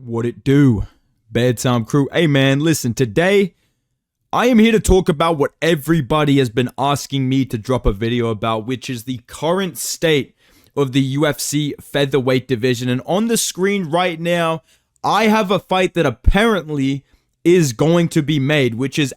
What it do? Bedtime crew. Hey man, listen, today I am here to talk about what everybody has been asking me to drop a video about, which is the current state of the UFC Featherweight division. And on the screen right now, I have a fight that apparently is going to be made, which is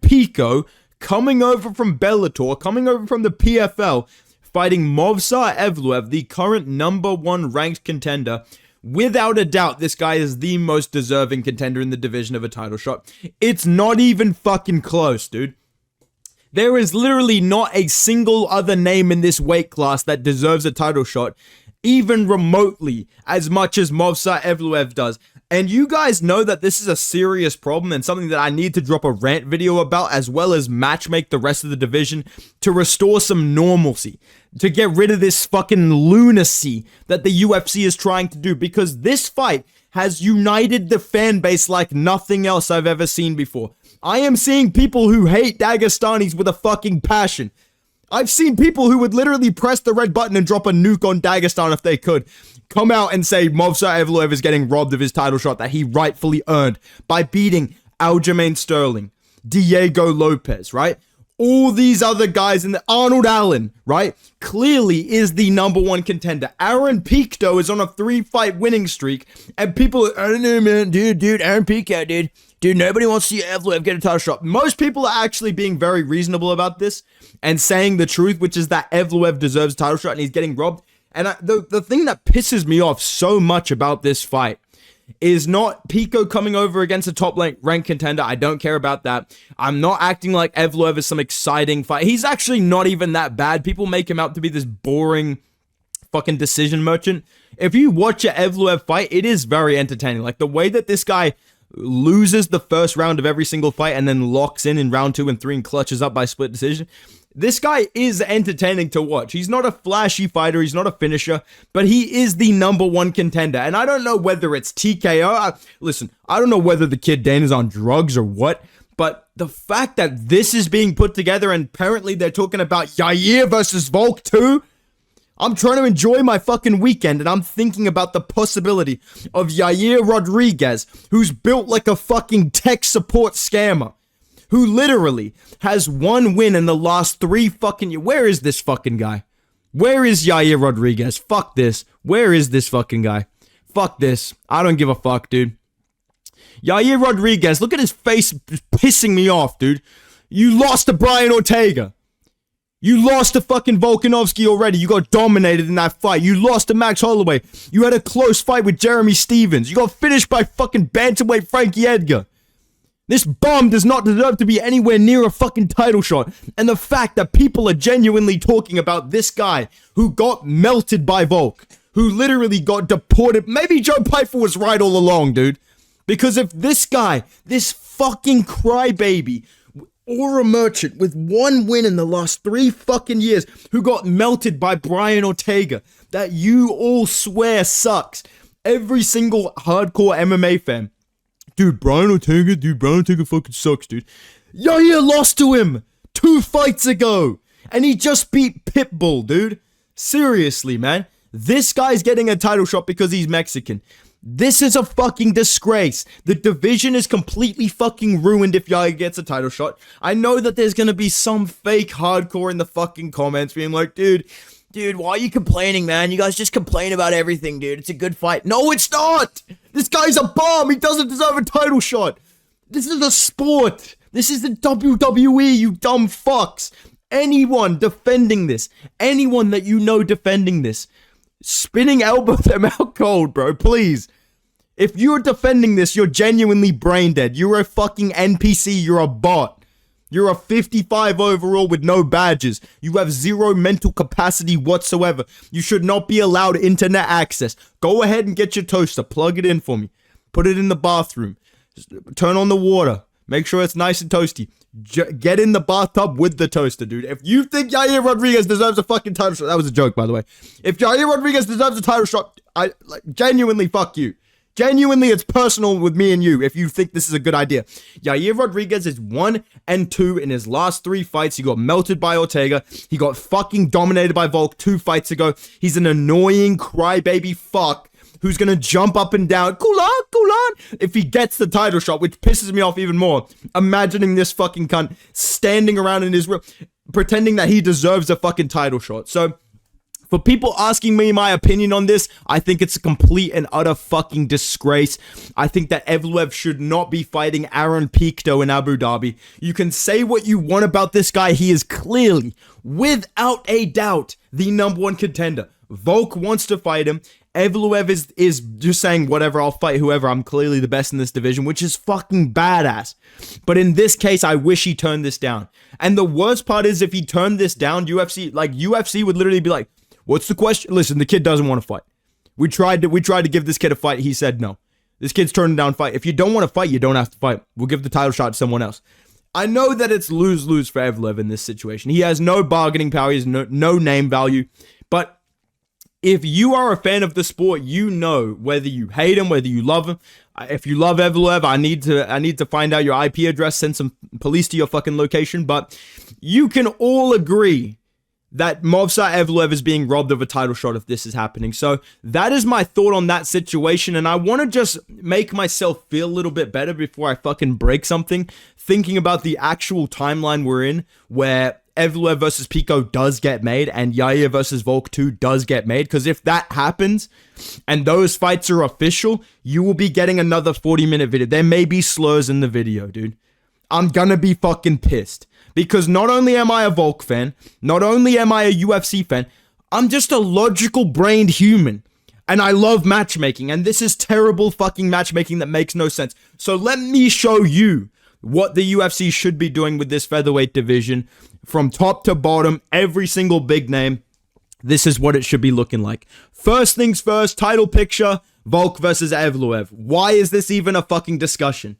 Pico coming over from Bellator, coming over from the PFL, fighting Movsar Evloev, the current #1 ranked contender. Without a doubt, this guy is the most deserving contender in the division of a title shot. It's not even fucking close, dude. There is literally not a single other name in this weight class that deserves a title shot, even remotely, as much as Movsar Evloev does. And you guys know that this is a serious problem and something that I need to drop a rant video about, as well as matchmake the rest of the division to restore some normalcy, to get rid of this fucking lunacy that the UFC is trying to do, because this fight has united the fan base like nothing else I've ever seen before. I am seeing people who hate Dagestanis with a fucking passion. I've seen people who would literally press the red button and drop a nuke on Dagestan if they could, come out and say Movsar Evloev is getting robbed of his title shot that he rightfully earned by beating Aljamain Sterling, Diego Lopez, right? All these other guys, and Arnold Allen, right? Clearly is the #1 contender. Pico is on a 3-fight winning streak, and people, I don't know, man, dude, Pico, dude, nobody wants to see Evloev get a title shot. Most people are actually being very reasonable about this and saying the truth, which is that Evloev deserves a title shot and he's getting robbed. And the thing that pisses me off so much about this fight is not Pico coming over against a top ranked contender. I don't care about that. I'm not acting like Evloev is some exciting fight. He's actually not even that bad. People make him out to be this boring fucking decision merchant. If you watch a Evloev fight, it is very entertaining. Like the way that this guy loses the first round of every single fight and then locks in round 2 and 3 and clutches up by split decision. This guy is entertaining to watch. He's not a flashy fighter. He's not a finisher, but he is the #1 contender. And I don't know whether it's TKO. Listen, I don't know whether the kid Dana's on drugs or what, but the fact that this is being put together and apparently they're talking about Yair versus Volk too. I'm trying to enjoy my fucking weekend and I'm thinking about the possibility of Yair Rodriguez, who's built like a fucking tech support scammer, who literally has 1 win in the last 3 fucking years. Where is this fucking guy? Where is Yair Rodriguez? Fuck this. Where is this fucking guy? Fuck this. I don't give a fuck, dude. Yair Rodriguez, look at his face pissing me off, dude. You lost to Brian Ortega. You lost to fucking Volkanovski already. You got dominated in that fight. You lost to Max Holloway. You had a close fight with Jeremy Stevens. You got finished by fucking bantamweight Frankie Edgar. This bum does not deserve to be anywhere near a fucking title shot. And the fact that people are genuinely talking about this guy who got melted by Volk, who literally got deported. Maybe Joe Pipple was right all along, dude. Because if this guy, this fucking crybaby, or a merchant with 1 win in the last 3 fucking years, who got melted by Brian Ortega, that you all swear sucks. Every single hardcore MMA fan. Dude, Brian Ortega fucking sucks, dude. Yair lost to him 2 fights ago. And he just beat Pipple, dude. Seriously, man. This guy's getting a title shot because he's Mexican. This is a fucking disgrace. The division is completely fucking ruined if Yair gets a title shot. I know that there's gonna be some fake hardcore in the fucking comments being like, dude, why are you complaining, man? You guys just complain about everything, dude. It's a good fight. No, it's not! This guy's a bum! He doesn't deserve a title shot! This is a sport! This is the WWE, you dumb fucks! Anyone defending this, anyone that you know defending this, spinning elbow them out cold, bro, please. If you're defending this, you're genuinely brain dead. You're a fucking NPC, you're a bot. You're a 55 overall with no badges. You have 0 mental capacity whatsoever. You should not be allowed internet access. Go ahead and get your toaster. Plug it in for me. Put it in the bathroom. Just turn on the water. Make sure it's nice and toasty. Get in the bathtub with the toaster, dude. If you think Yair Rodriguez deserves a fucking title shot, that was a joke, by the way. If Yair Rodriguez deserves a title shot, genuinely, fuck you. Genuinely, it's personal with me and you if you think this is a good idea. Yair Rodriguez is 1-2 in his last 3 fights. He got melted by Ortega. He got fucking dominated by Volk 2 fights ago. He's an annoying crybaby fuck who's going to jump up and down, Kulan, if he gets the title shot, which pisses me off even more. Imagining this fucking cunt standing around in his room, pretending that he deserves a fucking title shot. So, for people asking me my opinion on this, I think it's a complete and utter fucking disgrace. I think that Evloev should not be fighting Aaron Pico in Abu Dhabi. You can say what you want about this guy. He is clearly, without a doubt, the number one contender. Volk wants to fight him. Evloev is just saying, whatever, I'll fight whoever. I'm clearly the best in this division, which is fucking badass. But in this case, I wish he turned this down. And the worst part is, if he turned this down, UFC would literally be like, what's the question? Listen, the kid doesn't want to fight. We tried to give this kid a fight. He said no. This kid's turning down fight. If you don't want to fight, you don't have to fight. We'll give the title shot to someone else. I know that it's lose-lose for Evloev in this situation. He has no bargaining power. He has no name value. But if you are a fan of the sport, you know whether you hate him, whether you love him. If you love Evloev, I need to find out your IP address, send some police to your fucking location. But you can all agree that Movsar Evloev is being robbed of a title shot if this is happening. So that is my thought on that situation, and I want to just make myself feel a little bit better before I fucking break something, thinking about the actual timeline we're in, where Evloev versus Pico does get made, and Yair versus Volk 2 does get made, because if that happens, and those fights are official, you will be getting another 40-minute video. There may be slurs in the video, dude. I'm gonna be fucking pissed. Because not only am I a Volk fan, not only am I a UFC fan, I'm just a logical-brained human. And I love matchmaking. And this is terrible fucking matchmaking that makes no sense. So let me show you what the UFC should be doing with this featherweight division. From top to bottom, every single big name. This is what it should be looking like. First things first, title picture, Volk versus Evloev. Why is this even a fucking discussion?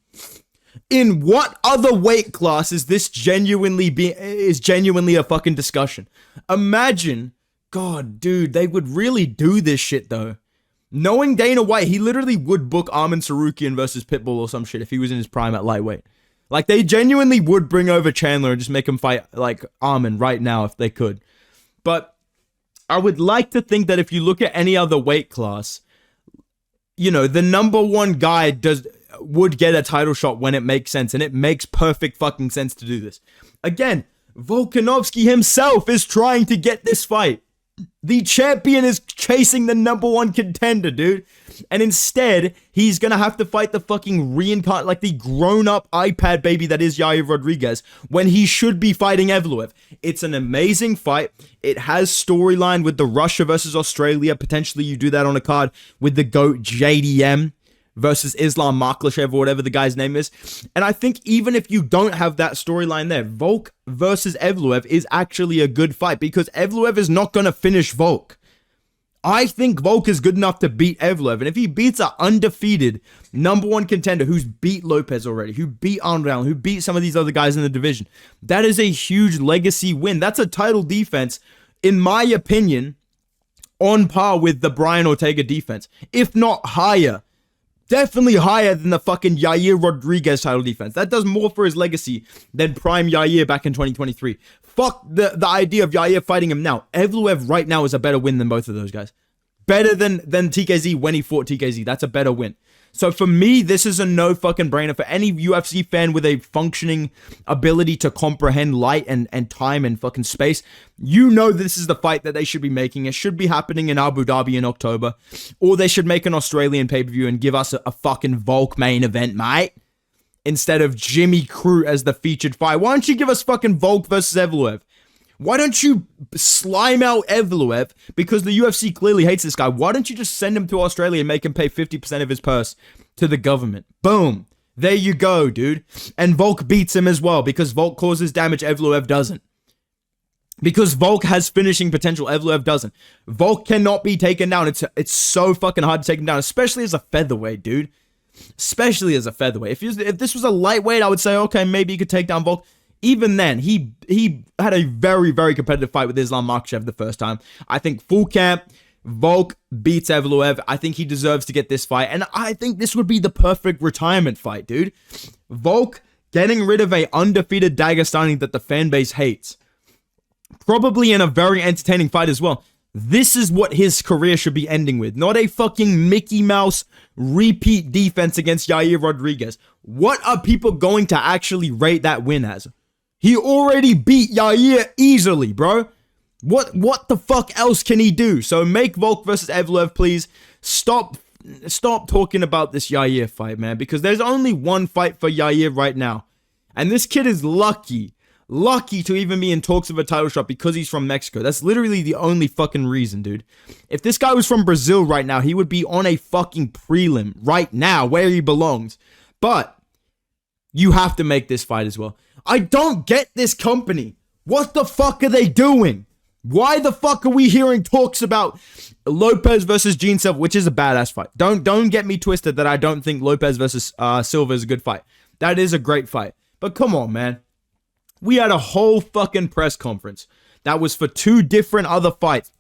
In what other weight class is this genuinely a fucking discussion? Imagine, God, dude, they would really do this shit though. Knowing Dana White, he literally would book Arman Sarukian versus Pitbull or some shit if he was in his prime at lightweight. Like, they genuinely would bring over Chandler and just make him fight like Arman right now if they could. But I would like to think that if you look at any other weight class, you know, the number one guy would get a title shot when it makes sense, and it makes perfect fucking sense to do this. Again, Volkanovski himself is trying to get this fight. The champion is chasing the number one contender, dude. And instead, he's gonna have to fight the fucking like the grown-up iPad baby that is Yair Rodriguez, when he should be fighting Evloev. It's an amazing fight. It has storyline with the Russia versus Australia. Potentially you do that on a card with the GOAT JDM versus Islam Makhachev or whatever the guy's name is. And I think even if you don't have that storyline there, Volk versus Evloev is actually a good fight, because Evloev is not going to finish Volk. I think Volk is good enough to beat Evloev. And if he beats an undefeated number one contender who's beat Lopez already, who beat Andrel, who beat some of these other guys in the division, that is a huge legacy win. That's a title defense, in my opinion, on par with the Brian Ortega defense, if not higher. Definitely higher than the fucking Yair Rodriguez title defense. That does more for his legacy than prime Yair back in 2023. Fuck the idea of Yair fighting him now. Evloev right now is a better win than both of those guys. Better than TKZ when he fought TKZ. That's a better win. So for me, this is a no fucking brainer. For any UFC fan with a functioning ability to comprehend light and time and fucking space, you know this is the fight that they should be making. It should be happening in Abu Dhabi in October. Or they should make an Australian pay-per-view and give us a fucking Volk main event, mate. Instead of Jimmy Crute as the featured fight. Why don't you give us fucking Volk versus Evloev? Why don't you slime out Evloev? Because the UFC clearly hates this guy. Why don't you just send him to Australia and make him pay 50% of his purse to the government? Boom. There you go, dude. And Volk beats him as well, because Volk causes damage, Evloev doesn't. Because Volk has finishing potential, Evloev doesn't. Volk cannot be taken down. It's so fucking hard to take him down, especially as a featherweight, dude. Especially as a featherweight. If this was a lightweight, I would say, okay, maybe you could take down Volk. Even then, he had a very, very competitive fight with Islam Makhachev the first time. I think full camp, Volk beats Evloev. I think he deserves to get this fight. And I think this would be the perfect retirement fight, dude. Volk getting rid of a undefeated Dagestani that the fan base hates. Probably in a very entertaining fight as well. This is what his career should be ending with. Not a fucking Mickey Mouse repeat defense against Yair Rodriguez. What are people going to actually rate that win as? He already beat Yair easily, bro. What the fuck else can he do? So make Volk versus Evloev, please. Stop talking about this Yair fight, man, because there's only one fight for Yair right now. And this kid is lucky to even be in talks of a title shot because he's from Mexico. That's literally the only fucking reason, dude. If this guy was from Brazil right now, he would be on a fucking prelim right now where he belongs. But you have to make this fight as well. I don't get this company. What the fuck are they doing? Why the fuck are we hearing talks about Lopez versus Gene Silva, which is a badass fight? Don't get me twisted that I don't think Lopez versus Silva is a good fight. That is a great fight. But come on, man. We had a whole fucking press conference that was for 3 different other fights.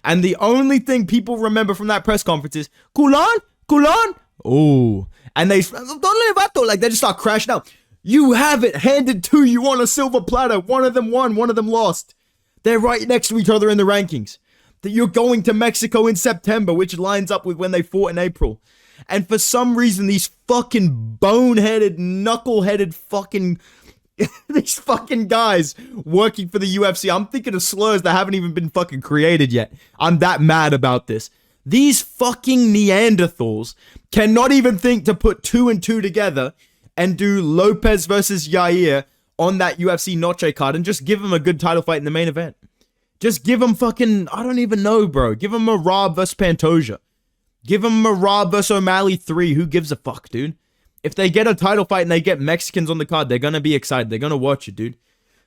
And the only thing people remember from that press conference is, Kulan? Oh. And they just start crashing out. You have it handed to you on a silver platter. One of them won, one of them lost. They're right next to each other in the rankings. That you're going to Mexico in September, which lines up with when they fought in April. And for some reason, these fucking boneheaded, knuckleheaded fucking... these fucking guys working for the UFC. I'm thinking of slurs that haven't even been fucking created yet. I'm that mad about this. These fucking Neanderthals cannot even think to put 2 and 2 together and do Lopez versus Yair on that UFC Noche card and just give him a good title fight in the main event. Just give him fucking, I don't even know, bro. Give him Merab versus Pantoja. Give him Merab versus O'Malley 3. Who gives a fuck, dude? If they get a title fight and they get Mexicans on the card, they're going to be excited. They're going to watch it, dude.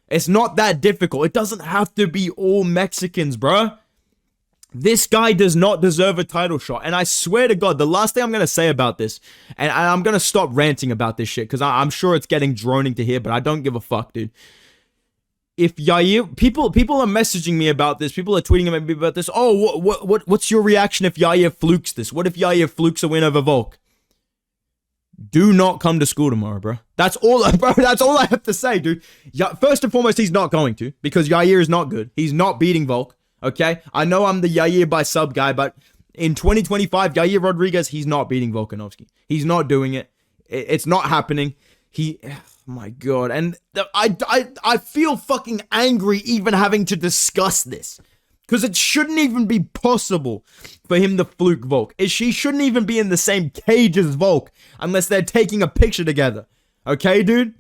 It's not that difficult. It doesn't have to be all Mexicans, bro. This guy does not deserve a title shot. And I swear to God, the last thing I'm going to say about this, and I'm going to stop ranting about this shit, because I'm sure it's getting droning to hear, but I don't give a fuck, dude. If Yair, people are messaging me about this. People are tweeting at me about this. Oh, what's your reaction if Yair flukes this? What if Yair flukes a win over Volk? Do not come to school tomorrow, bro. That's all I have to say, dude. First and foremost, he's not going to, because Yair is not good. He's not beating Volk. Okay, I know I'm the Yair by sub guy, but in 2025, Yair Rodriguez, he's not beating Volkanovski. He's not doing it. It's not happening. Oh my God. And I feel fucking angry even having to discuss this, because it shouldn't even be possible for him to fluke Volk. She shouldn't even be in the same cage as Volk unless they're taking a picture together. Okay, dude?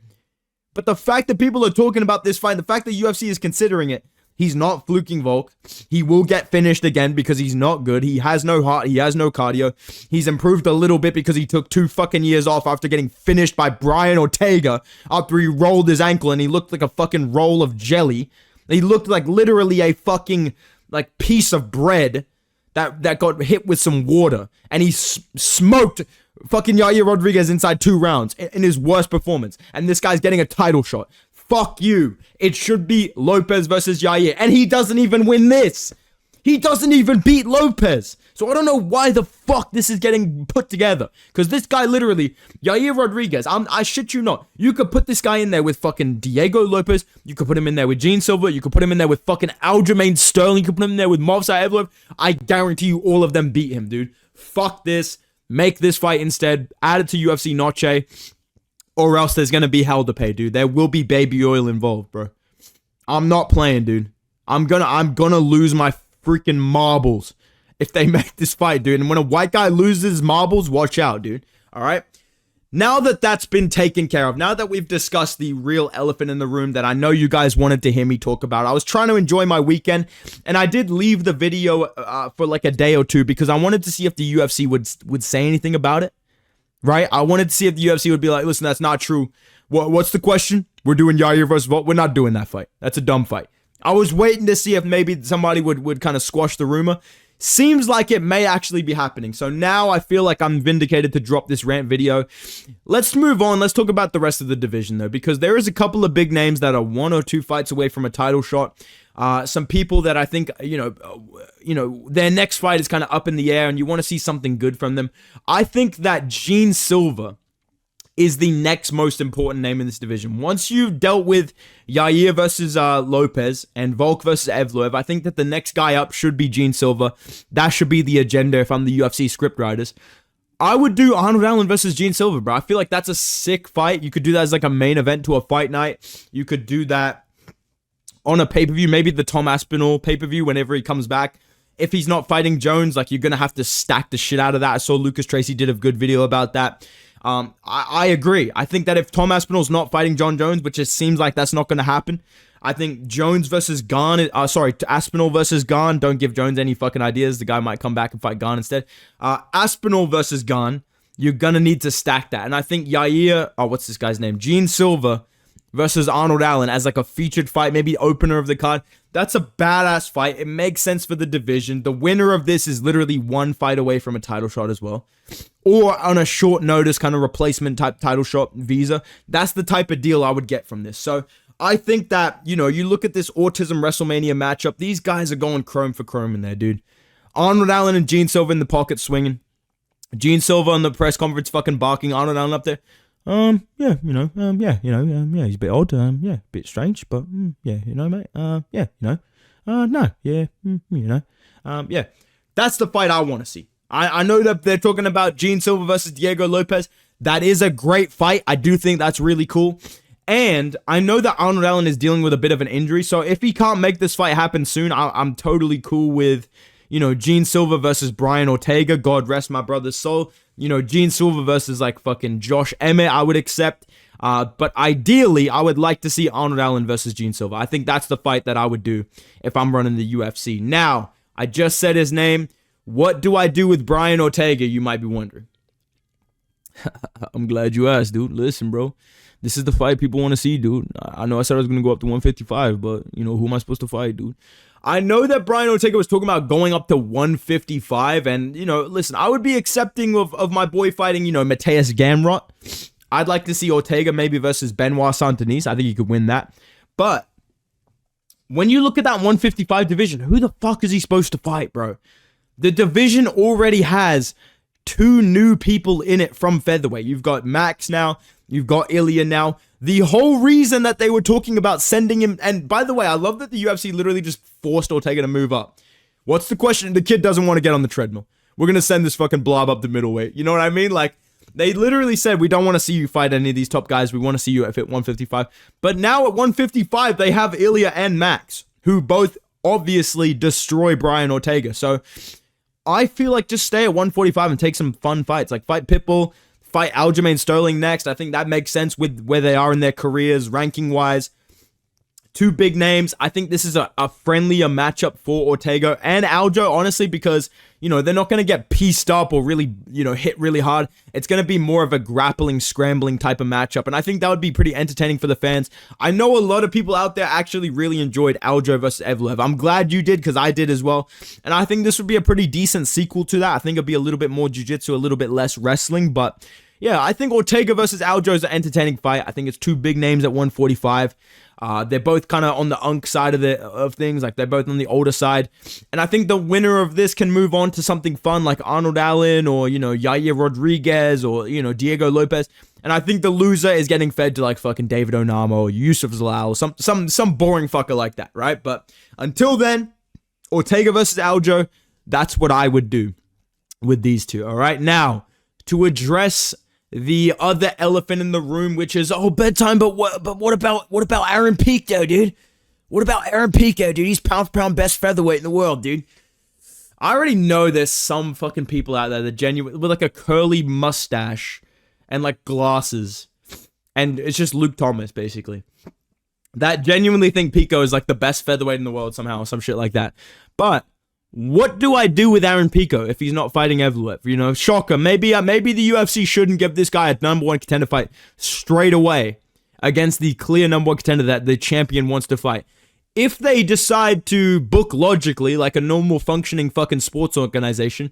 But the fact that people are talking about this fight, the fact that UFC is considering it, he's not fluking Volk. He will get finished again because he's not good. He has no heart. He has no cardio. He's improved a little bit because he took 2 fucking years off after getting finished by Brian Ortega after he rolled his ankle and he looked like a fucking roll of jelly. He looked like literally a fucking like piece of bread that got hit with some water. And he smoked fucking Yair Rodriguez inside 2 rounds in his worst performance. And this guy's getting a title shot. Fuck you. It should be Lopez versus Yair. And he doesn't even win this. He doesn't even beat Lopez. So I don't know why the fuck this is getting put together. Because this guy literally, Yair Rodriguez, I shit you not. You could put this guy in there with fucking Diego Lopez. You could put him in there with Gene Silva. You could put him in there with fucking Aljamain Sterling. You could put him in there with Movsar Evloev. I guarantee you all of them beat him, dude. Fuck this. Make this fight instead. Add it to UFC Noche. Or else there's going to be hell to pay, dude. There will be baby oil involved, bro. I'm not playing, dude. I'm gonna lose my freaking marbles if they make this fight, dude. And when a white guy loses his marbles, watch out, dude. All right? Now that that's been taken care of, now that we've discussed the real elephant in the room that I know you guys wanted to hear me talk about, I was trying to enjoy my weekend, and I did leave the video for like a day or two because I wanted to see if the UFC would say anything about it. Right? I wanted to see if the UFC would be like, listen, that's not true. What's the question? We're doing Yair versus Volk. We're not doing that fight. That's a dumb fight. I was waiting to see if maybe somebody would kind of squash the rumor. Seems like it may actually be happening. So now I feel like I'm vindicated to drop this rant video. Let's move on. Let's talk about the rest of the division, though, because there is a couple of big names that are 1 or 2 fights away from a title shot. Some people that I think, their next fight is kind of up in the air and you want to see something good from them. I think that Gene Silva is the next most important name in this division. Once you've dealt with Yair versus Lopez and Volk versus Evloev, I think that the next guy up should be Gene Silva. That should be the agenda if I'm the UFC scriptwriters. I would do Arnold Allen versus Gene Silva, bro. I feel like that's a sick fight. You could do that as like a main event to a fight night. You could do that on a pay-per-view, maybe the Tom Aspinall pay-per-view whenever he comes back. If he's not fighting Jones, like, you're going to have to stack the shit out of that. I saw Lucas Tracy did a good video about that. I agree. I think that if Tom Aspinall's not fighting John Jones, which it seems like that's not going to happen, I think Jones versus Gane, Aspinall versus Gane, don't give Jones any fucking ideas. The guy might come back and fight Gane instead. Aspinall versus Gane, you're going to need to stack that. And I think Yair, what's this guy's name? Gene Silva versus Arnold Allen as like a featured fight, maybe opener of the card. That's a badass fight. It makes sense for the division. The winner of this is literally one fight away from a title shot as well. Or on a short notice kind of replacement type title shot visa. That's the type of deal I would get from this. So I think that, you look at this Autism WrestleMania matchup. These guys are going chrome for chrome in there, dude. Arnold Allen and Gene Silva in the pocket swinging. Gene Silva on the press conference fucking barking. Arnold Allen up there. Yeah, he's a bit odd, yeah, a bit strange, but, yeah, mate, no, yeah, yeah, that's the fight I want to see. I know that they're talking about Gene Silva versus Diego Lopez. That is a great fight. I do think that's really cool, and I know that Arnold Allen is dealing with a bit of an injury, so if he can't make this fight happen soon, I'm totally cool with, Gene Silva versus Brian Ortega, God rest my brother's soul. Gene Silva versus like fucking Josh Emmett, I would accept. But ideally, I would like to see Arnold Allen versus Gene Silva. I think that's the fight that I would do if I'm running the UFC. Now, I just said his name. What do I do with Brian Ortega, you might be wondering. I'm glad you asked, dude. Listen, bro. This is the fight people want to see, dude. I know I said I was going to go up to 155, but, who am I supposed to fight, dude? I know that Brian Ortega was talking about going up to 155, and, listen, I would be accepting of my boy fighting, Mateus Gamrot. I'd like to see Ortega maybe versus Benoit Saint-Denis. I think he could win that. But when you look at that 155 division, who the fuck is he supposed to fight, bro? The division already has two new people in it from featherweight. You've got Max now. You've got Ilya now. The whole reason that they were talking about sending him... And by the way, I love that the UFC literally just forced Ortega to move up. What's the question? The kid doesn't want to get on the treadmill. We're going to send this fucking blob up to middleweight. You know what I mean? Like, they literally said, we don't want to see you fight any of these top guys. We want to see you at 155. But now at 155, they have Ilya and Max, who both obviously destroy Brian Ortega. So I feel like just stay at 145 and take some fun fights. Like, fight Pipple, fight Aljamain Sterling next. I think that makes sense with where they are in their careers, ranking-wise. Two big names. I think this is a friendlier matchup for Ortega and Aljo, honestly, because, they're not going to get pieced up or really, hit really hard. It's going to be more of a grappling, scrambling type of matchup, and I think that would be pretty entertaining for the fans. I know a lot of people out there actually really enjoyed Aljo versus Evloev. I'm glad you did, because I did as well, and I think this would be a pretty decent sequel to that. I think it'd be a little bit more jiu-jitsu, a little bit less wrestling, but yeah, I think Ortega versus Aljo is an entertaining fight. I think it's two big names at 145. They're both kind of on the unk side of things, like they're both on the older side. And I think the winner of this can move on to something fun like Arnold Allen or, Yair Rodriguez or, Diego Lopez. And I think the loser is getting fed to like fucking David Oama or Yusuf Zalal or some boring fucker like that, right? But until then, Ortega versus Aljo, that's what I would do with these two, all right? Now, to address the other elephant in the room, which is, bedtime, but what about Aaron Pico, dude? What about Aaron Pico, dude? He's pound for pound best featherweight in the world, dude. I already know there's some fucking people out there that genuine with like a curly mustache and like glasses, and it's just Luke Thomas, basically, that genuinely think Pico is like the best featherweight in the world somehow, or some shit like that. But what do I do with Aaron Pico if he's not fighting Evloev? Shocker. Maybe the UFC shouldn't give this guy a number one contender fight straight away against the clear number one contender that the champion wants to fight. If they decide to book logically, like a normal functioning fucking sports organization,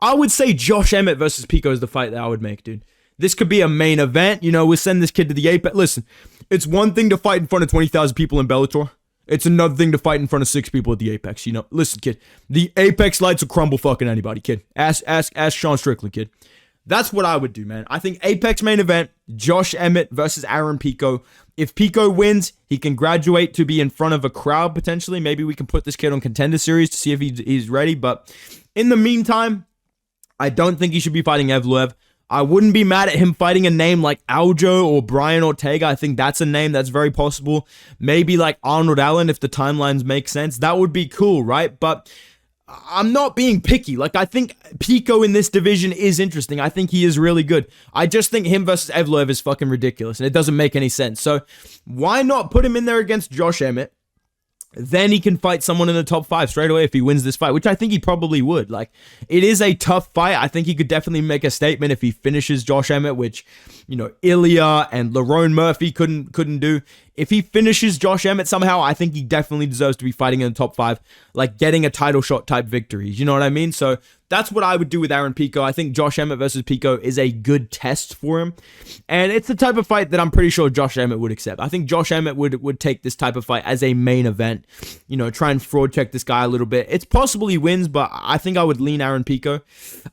I would say Josh Emmett versus Pico is the fight that I would make, dude. This could be a main event. We'll send this kid to the Apex. Listen, it's one thing to fight in front of 20,000 people in Bellator. It's another thing to fight in front of 6 people at the Apex. Listen, kid. The Apex lights will crumble fucking anybody, kid. Ask Sean Strickland, kid. That's what I would do, man. I think Apex main event, Josh Emmett versus Aaron Pico. If Pico wins, he can graduate to be in front of a crowd potentially. Maybe we can put this kid on Contender Series to see if he's ready. But in the meantime, I don't think he should be fighting Evloev. I wouldn't be mad at him fighting a name like Aljos or Brian Ortega. I think that's a name that's very possible. Maybe like Arnold Allen if the timelines make sense. That would be cool, right? But I'm not being picky. Like, I think Pico in this division is interesting. I think he is really good. I just think him versus Evloev is fucking ridiculous, and it doesn't make any sense. So why not put him in there against Josh Emmett? Then he can fight someone in the top 5 straight away if he wins this fight, which I think he probably would. Like, it is a tough fight. I think he could definitely make a statement if he finishes Josh Emmett, which, you know, Ilya and Lerone Murphy couldn't do. If he finishes Josh Emmett somehow, I think he definitely deserves to be fighting in the top 5, like getting a title shot type victories. You know what I mean? So that's what I would do with Aaron Pico. I think Josh Emmett versus Pico is a good test for him. And it's the type of fight that I'm pretty sure Josh Emmett would accept. I think Josh Emmett would take this type of fight as a main event. You know, try and fraud check this guy a little bit. It's possible he wins, but I think I would lean Aaron Pico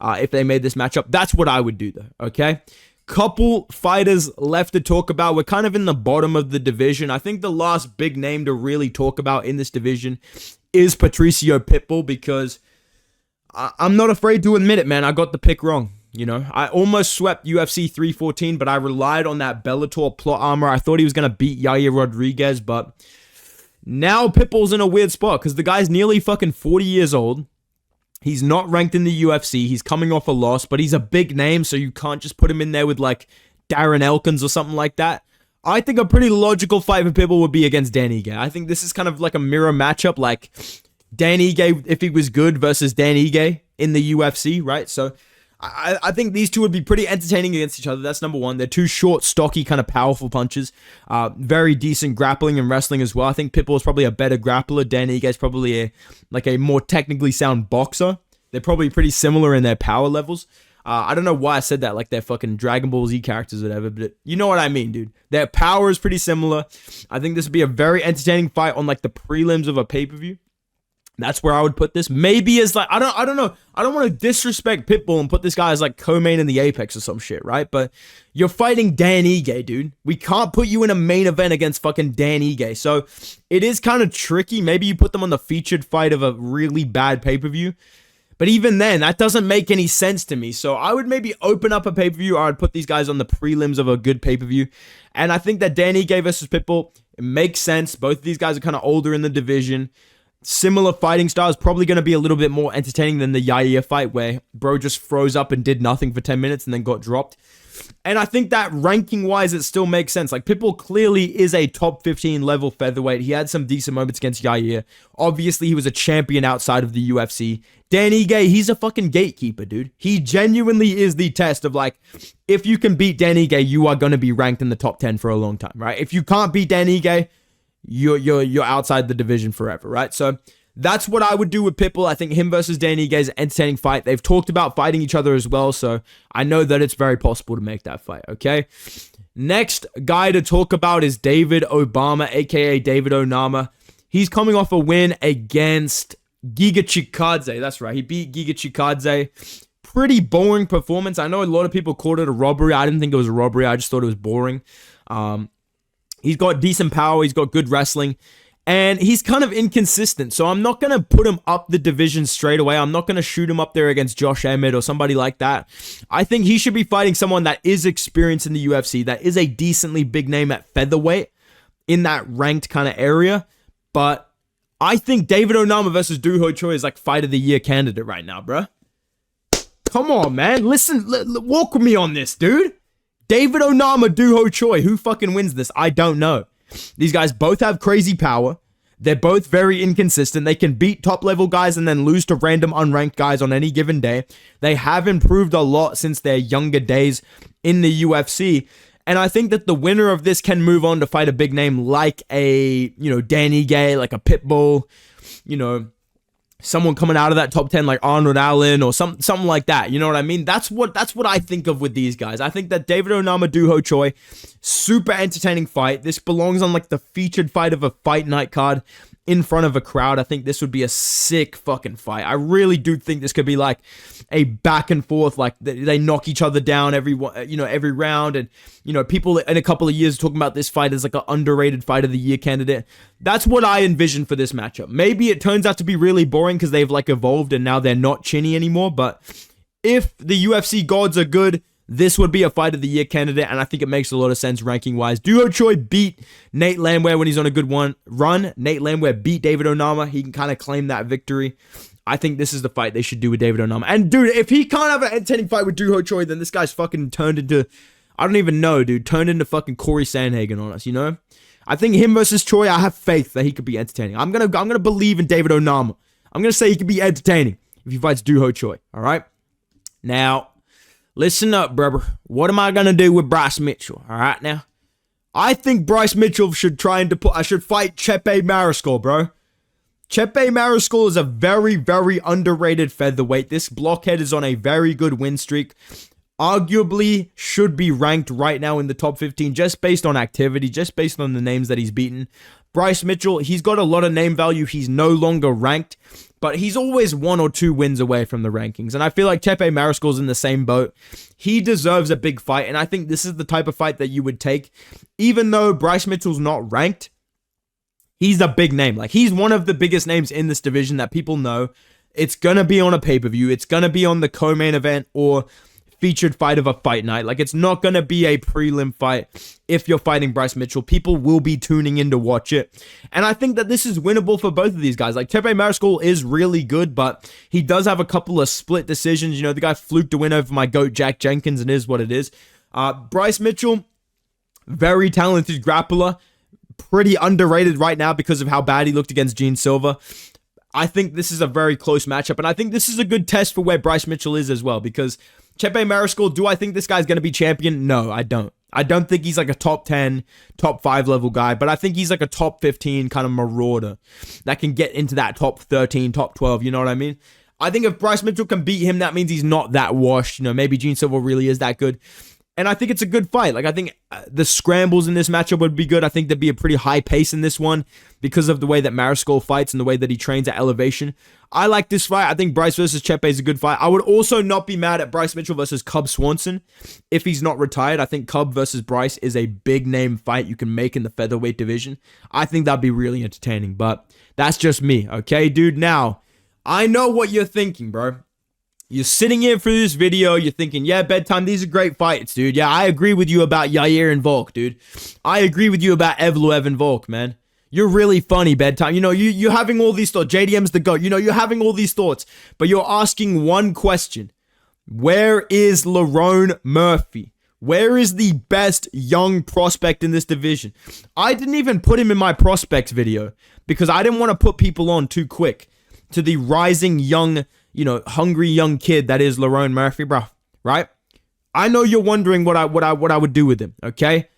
if they made this matchup. That's what I would do though, okay? Couple fighters left to talk about. We're kind of in the bottom of the division. I think the last big name to really talk about in this division is Patricio Pitbull, because I'm not afraid to admit it, man. I got the pick wrong. You know, I almost swept UFC 314, but I relied on that Bellator plot armor. I thought he was going to beat Yair Rodriguez, but now Pitbull's in a weird spot because the guy's nearly fucking 40 years old. He's not ranked in the UFC. He's coming off a loss, but he's a big name, so you can't just put him in there with like Darren Elkins or something like that. I think a pretty logical fight for Pipple would be against Dan Ige. I think this is kind of like a mirror matchup, like Dan Ige, if he was good, versus Dan Ige in the UFC, right? So I think these two would be pretty entertaining against each other. That's number one. They're two short, stocky, kind of powerful punches. Very decent grappling and wrestling as well. I think Pitbull is probably a better grappler. Dan Ige is probably a more technically sound boxer. They're probably pretty similar in their power levels. I don't know why I said that, like they're fucking Dragon Ball Z characters or whatever, but you know what I mean, dude. Their power is pretty similar. I think this would be a very entertaining fight on like the prelims of a pay-per-view. That's where I would put this. Maybe as like, I don't know. I don't want to disrespect Pitbull and put this guy as like co-main in the Apex or some shit, right? But you're fighting Dan Ige, dude. We can't put you in a main event against fucking Dan Ige. So it is kind of tricky. Maybe you put them on the featured fight of a really bad pay-per-view. But even then, that doesn't make any sense to me. So I would maybe open up a pay-per-view, or I'd put these guys on the prelims of a good pay-per-view. And I think that Dan Ige versus Pitbull, it makes sense. Both of these guys are kind of older in the division. Similar fighting styles, probably going to be a little bit more entertaining than the Yair fight where bro just froze up and did nothing for 10 minutes and then got dropped. And I think that ranking-wise, it still makes sense. Like, Pitbull clearly is a top 15 level featherweight. He had some decent moments against Yair. Obviously, he was a champion outside of the UFC. Dan Ige, he's a fucking gatekeeper, dude. He genuinely is the test of, like, if you can beat Dan Ige, you are going to be ranked in the top 10 for a long time, right? If you can't beat Dan Ige, you're outside the division forever, right? So that's what I would do with Pipple. I think him versus Dan Ige is an entertaining fight. They've talked about fighting each other as well, so I know that it's very possible to make that fight, okay? Next guy to talk about is David Oama, aka David Onama. He's coming off a win against Giga Chikadze. That's right, he beat Giga Chikadze. Pretty boring performance. I know a lot of people called it a robbery. I didn't think it was a robbery. I just thought it was boring. He's got decent power. He's got good wrestling. And he's kind of inconsistent. So I'm not going to put him up the division straight away. I'm not going to shoot him up there against Josh Emmett or somebody like that. I think he should be fighting someone that is experienced in the UFC, that is a decently big name at featherweight in that ranked kind of area. But I think David Onama versus Duho Choy is like fight of the year candidate right now, bruh. Come on, man. Listen, walk with me on this, dude. David Onama, Duho Choy. Who fucking wins this? I don't know. These guys both have crazy power. They're both very inconsistent. They can beat top-level guys and then lose to random unranked guys on any given day. They have improved a lot since their younger days in the UFC. And I think that the winner of this can move on to fight a big name like a, Dan Ige, like a Pitbull, someone coming out of that top 10 like Arnold Allen or something like that. You know what I mean? That's what I think of with these guys. I think that David Onama, Duho Choy, super entertaining fight. This belongs on like the featured fight of a fight night card in front of a crowd. I think this would be a sick fucking fight. I really do think this could be like a back and forth, like they knock each other down every round, and people in a couple of years talking about this fight as like an underrated fight of the year candidate. That's what I envision for this matchup. Maybe it turns out to be really boring because they've like evolved and now they're not chinny anymore, but if the UFC gods are good, this would be a fight of the year candidate, and I think it makes a lot of sense ranking-wise. Choi beat Nate Landwehr when he's on a good run. Nate Landwehr beat David Oama. He can kind of claim that victory. I think this is the fight they should do with David Oama. And, dude, if he can't have an entertaining fight with Choi, then this guy's fucking turned into... I don't even know, dude. Turned into fucking Corey Sandhagen on us, you know? I think him versus Choy, I have faith that he could be entertaining. I'm gonna believe in David Oama. I'm gonna say he could be entertaining if he fights Choi, all right? Now... listen up, brother. What am I going to do with Bryce Mitchell? All right, now. I think Bryce Mitchell should fight Chepe Marisol, bro. Chepe Marisol is a very, very underrated featherweight. This blockhead is on a very good win streak. Arguably should be ranked right now in the top 15 just based on activity, just based on the names that he's beaten. Bryce Mitchell, he's got a lot of name value. He's no longer ranked, but he's always 1 or 2 wins away from the rankings. And I feel like Chepe Marisol's in the same boat. He deserves a big fight, and I think this is the type of fight that you would take. Even though Bryce Mitchell's not ranked, he's a big name. Like, he's one of the biggest names in this division that people know. It's going to be on a pay-per-view. It's going to be on the co-main event or featured fight of a fight night. Like, it's not going to be a prelim fight if you're fighting Bryce Mitchell. People will be tuning in to watch it. And I think that this is winnable for both of these guys. Like, Chepe Marisol is really good, but he does have a couple of split decisions. You know, the guy fluked a win over my GOAT, Jack Jenkins, and is what it is. Bryce Mitchell, very talented grappler. Pretty underrated right now because of how bad he looked against Gene Silva. I think this is a very close matchup, and I think this is a good test for where Bryce Mitchell is as well, because Chepe Marisol, do I think this guy's going to be champion? No, I don't. I don't think he's like a top 10, top 5 level guy, but I think he's like a top 15 kind of marauder that can get into that top 13, top 12, you know what I mean? I think if Bryce Mitchell can beat him, that means he's not that washed. You know, maybe Gene Silva really is that good. And I think it's a good fight. Like, I think the scrambles in this matchup would be good. I think there'd be a pretty high pace in this one because of the way that Marisol fights and the way that he trains at elevation. I like this fight. I think Bryce versus Chepe is a good fight. I would also not be mad at Bryce Mitchell versus Cub Swanson if he's not retired. I think Cub versus Bryce is a big name fight you can make in the featherweight division. I think that'd be really entertaining, but that's just me, okay, dude? Now, I know what you're thinking, bro. You're sitting here for this video, you're thinking, yeah, Bedtime, these are great fights, dude. Yeah, I agree with you about Yair and Volk, dude. I agree with you about Evloev and Volk, man. You're really funny, Bedtime. You know, you're having all these thoughts. JDM's the GOAT. You know, you're having all these thoughts, but you're asking one question. Where is Lerone Murphy? Where is the best young prospect in this division? I didn't even put him in my prospects video because I didn't want to put people on too quick to the rising young, you know, hungry young kid that is Lerone Murphy, bro. Right? I know you're wondering what I would do with him. Okay,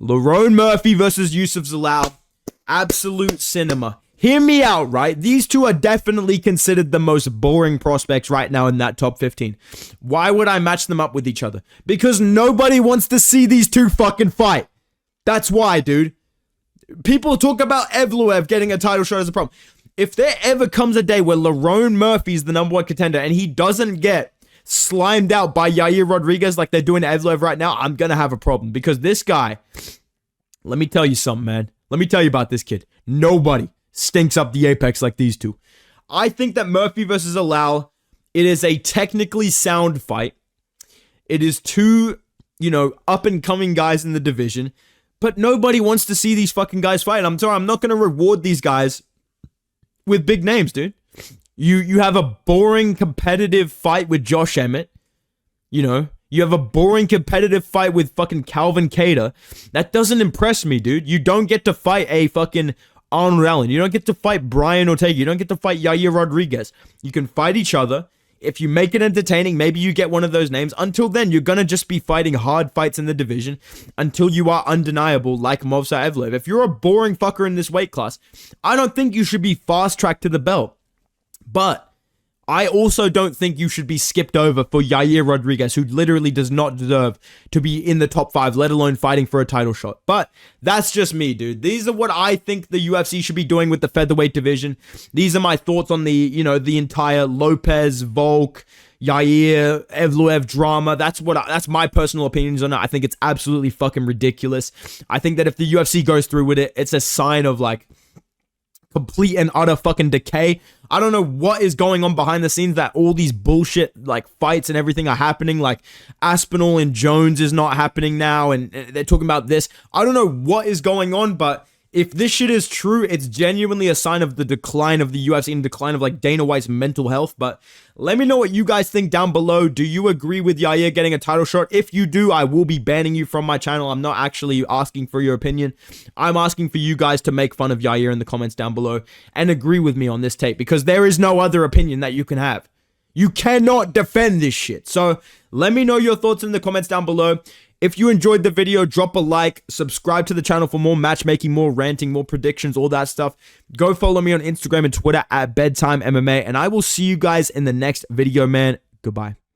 Lerone Murphy versus Yusuf Zalal, absolute cinema. Hear me out, right? These two are definitely considered the most boring prospects right now in that top 15. Why would I match them up with each other? Because nobody wants to see these two fucking fight. That's why, dude. People talk about Evloev getting a title shot as a problem. If there ever comes a day where Lerone Murphy is the number 1 contender and he doesn't get slimed out by Yair Rodriguez like they're doing to Evloev right now, I'm going to have a problem. Because this guy, let me tell you something, man. Let me tell you about this kid. Nobody stinks up the apex like these two. I think that Murphy versus Alal, it is a technically sound fight. It is two, you know, up-and-coming guys in the division. But nobody wants to see these fucking guys fight. I'm sorry, I'm not going to reward these guys with big names, dude. You have a boring competitive fight with Josh Emmett. You know, you have a boring competitive fight with fucking Calvin Kattar. That doesn't impress me, dude. You don't get to fight a fucking Arnold Allen. You don't get to fight Brian Ortega. You don't get to fight Yair Rodriguez. You can fight each other. If you make it entertaining, maybe you get one of those names. Until then, you're going to just be fighting hard fights in the division until you are undeniable like Movsar Evloev. If you're a boring fucker in this weight class, I don't think you should be fast-tracked to the belt. But I also don't think you should be skipped over for Yair Rodriguez, who literally does not deserve to be in the top 5, let alone fighting for a title shot. But that's just me, dude. These are what I think the UFC should be doing with the featherweight division. These are my thoughts on the entire Lopez, Volk, Yair, Evloev drama. That's my personal opinions on it. I think it's absolutely fucking ridiculous. I think that if the UFC goes through with it, it's a sign of like complete and utter fucking decay. I don't know what is going on behind the scenes that all these bullshit like fights and everything are happening. Like Aspinall and Jones is not happening now, and they're talking about this. I don't know what is going on, but if this shit is true, it's genuinely a sign of the decline of the UFC and decline of like Dana White's mental health. But let me know what you guys think down below. Do you agree with Yair getting a title shot? If you do, I will be banning you from my channel. I'm not actually asking for your opinion. I'm asking for you guys to make fun of Yair in the comments down below and agree with me on this tape, because there is no other opinion that you can have. You cannot defend this shit. So let me know your thoughts in the comments down below. If you enjoyed the video, drop a like, subscribe to the channel for more matchmaking, more ranting, more predictions, all that stuff. Go follow me on Instagram and Twitter at Bedtime MMA, and I will see you guys in the next video, man. Goodbye.